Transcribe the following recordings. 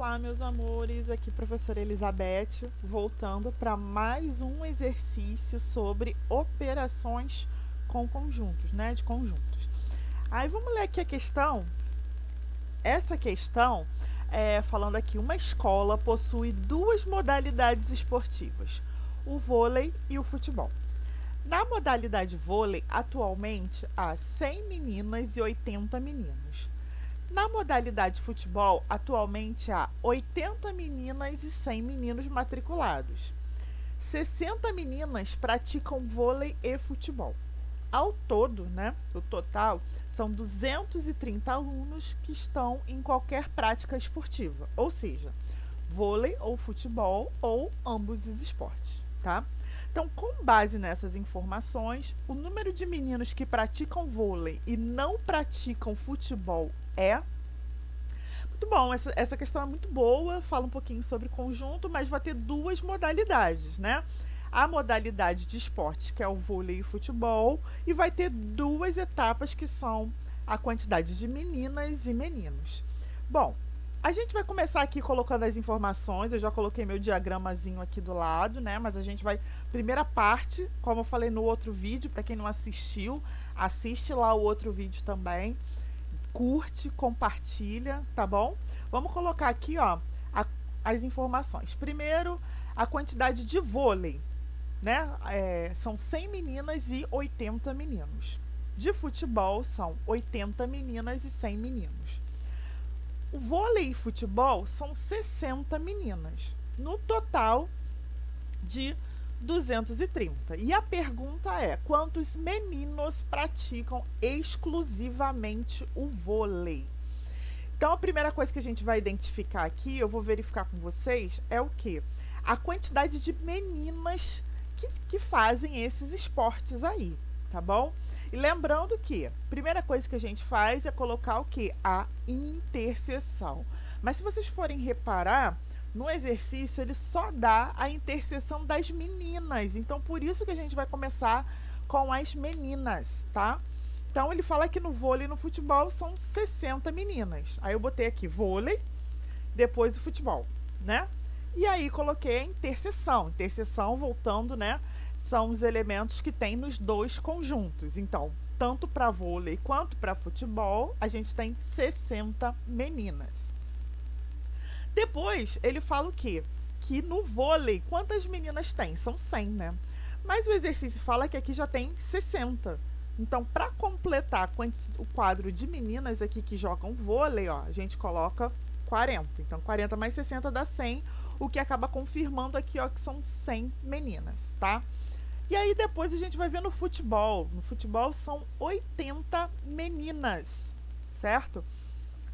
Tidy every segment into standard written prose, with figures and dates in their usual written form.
Olá, meus amores, aqui professora Elizabeth, voltando para mais um exercício sobre operações com conjuntos, né, de conjuntos. Aí vamos ler aqui a questão. Essa questão falando aqui, uma escola possui duas modalidades esportivas, o vôlei e o futebol. Na modalidade vôlei, atualmente há 100 meninas e 80 meninos. Na modalidade futebol, atualmente há 80 meninas e 100 meninos matriculados. 60 meninas praticam vôlei e futebol. Ao todo, né, o total, são 230 alunos que estão em qualquer prática esportiva, ou seja, vôlei ou futebol ou ambos os esportes, tá? Então, com base nessas informações, o número de meninos que praticam vôlei e não praticam futebol é... Muito bom, essa questão é muito boa, fala um pouquinho sobre conjunto, mas vai ter duas modalidades, né? A modalidade de esportes, que é o vôlei e o futebol, e vai ter duas etapas que são a quantidade de meninas e meninos. Bom, a gente vai começar aqui colocando as informações, eu já coloquei meu diagramazinho aqui do lado, né? Mas a gente vai, primeira parte, como eu falei no outro vídeo, para quem não assistiu, assiste lá o outro vídeo também. Curte, compartilha, tá bom? Vamos colocar aqui, ó, as informações. Primeiro, a quantidade de vôlei, né? São 100 meninas e 80 meninos. De futebol, são 80 meninas e 100 meninos. O vôlei e futebol são 60 meninas. No total de 230. E a pergunta é: quantos meninos praticam exclusivamente o vôlei? Então, a primeira coisa que a gente vai identificar aqui, eu vou verificar com vocês, é o quê? A quantidade de meninas que fazem esses esportes aí, tá bom? E lembrando que a primeira coisa que a gente faz é colocar o quê? A interseção. Mas se vocês forem reparar, no exercício ele só dá a interseção das meninas. Então, por isso que a gente vai começar com as meninas, tá? Então, ele fala que no vôlei e no futebol são 60 meninas. Aí eu botei aqui vôlei, depois o futebol, né? E aí coloquei a interseção. Interseção, voltando, né? São os elementos que tem nos dois conjuntos. Então, tanto para vôlei quanto para futebol, a gente tem 60 meninas. Depois, ele fala o quê? Que no vôlei, quantas meninas tem? São 100, né? Mas o exercício fala que aqui já tem 60. Então, para completar o quadro de meninas aqui que jogam vôlei, ó, a gente coloca 40. Então, 40 mais 60 dá 100, o que acaba confirmando aqui, ó, que são 100 meninas, tá? E aí, depois a gente vai ver no futebol. No futebol são 80 meninas, certo?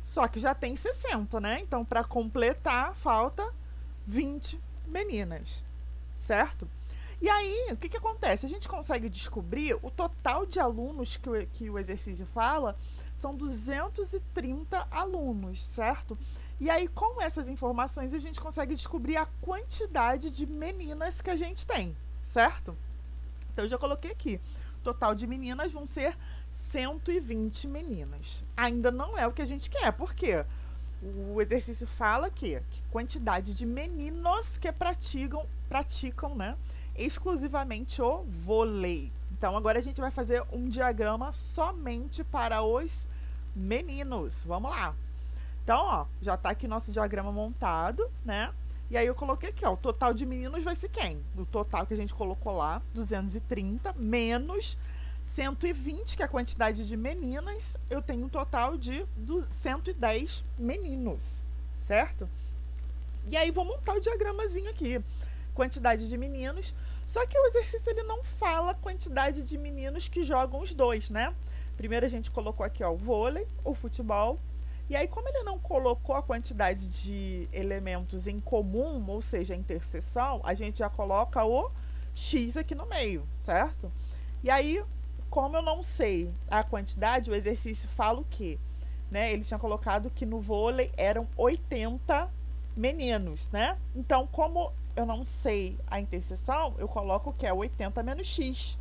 Só que já tem 60, né? Então, para completar, falta 20 meninas, certo? E aí, o que acontece? A gente consegue descobrir o total de alunos que o exercício fala, são 230 alunos, certo? E aí, com essas informações, a gente consegue descobrir a quantidade de meninas que a gente tem, certo? Então, eu já coloquei aqui. O total de meninas vão ser 120 meninas. Ainda não é o que a gente quer, por quê? O exercício fala que quantidade de meninos que praticam, né, exclusivamente o vôlei. Então, agora a gente vai fazer um diagrama somente para os meninos. Vamos lá. Então, ó, já tá aqui nosso diagrama montado, né? E aí eu coloquei aqui, ó, o total de meninos vai ser quem? O total que a gente colocou lá, 230, menos 120, que é a quantidade de meninas, eu tenho um total de 110 meninos, certo? E aí vou montar o diagramazinho aqui. Quantidade de meninos, só que o exercício ele não fala a quantidade de meninos que jogam os dois, né? Primeiro a gente colocou aqui, ó, o vôlei, o futebol. E aí, como ele não colocou a quantidade de elementos em comum, ou seja, a interseção, a gente já coloca o X aqui no meio, certo? E aí, como eu não sei a quantidade, o exercício fala o quê? Né? Ele tinha colocado que no vôlei eram 80 meninos, né? Então, como eu não sei a interseção, eu coloco que é 80 menos X,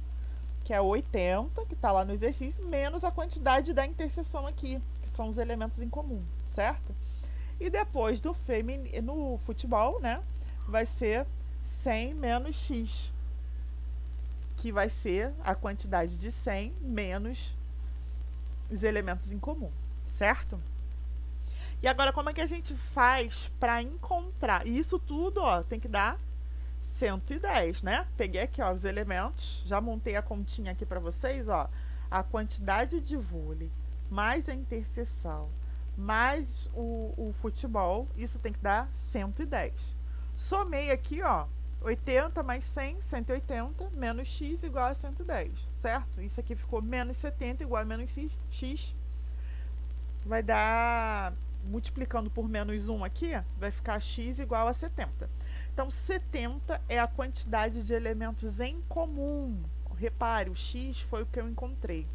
que é 80, que está lá no exercício, menos a quantidade da interseção aqui, que são os elementos em comum, certo? E depois no futebol, né, vai ser 100 menos x, que vai ser a quantidade de 100 menos os elementos em comum, certo? E agora, como é que a gente faz para encontrar? Isso tudo, ó, tem que dar 110, né? Peguei aqui, ó, os elementos, já montei a continha aqui para vocês, ó. A quantidade de vôlei, mais a interseção, mais o futebol, isso tem que dar 110. Somei aqui, ó, 80 mais 100, 180, menos x igual a 110, certo? Isso aqui ficou menos 70 igual a menos x. Vai dar, multiplicando por menos 1 aqui, vai ficar x igual a 70. Então, 70 é a quantidade de elementos em comum. Repare, o x foi o que eu encontrei.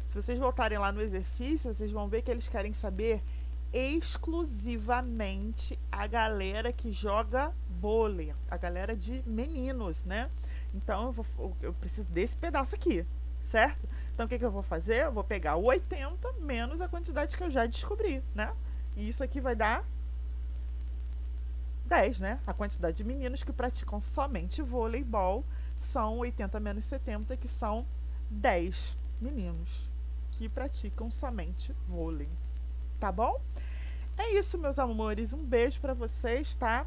Se vocês voltarem lá no exercício, vocês vão ver que eles querem saber exclusivamente a galera que joga vôlei, a galera de meninos, né? Então, eu preciso desse pedaço aqui, certo? Então, o que eu vou fazer? Eu vou pegar o 80 menos a quantidade que eu já descobri, né? E isso aqui vai dar 10, né? A quantidade de meninos que praticam somente voleibol são 80 menos 70, que são 10 meninos que praticam somente vôlei. Tá bom? É isso, meus amores. Um beijo pra vocês, tá?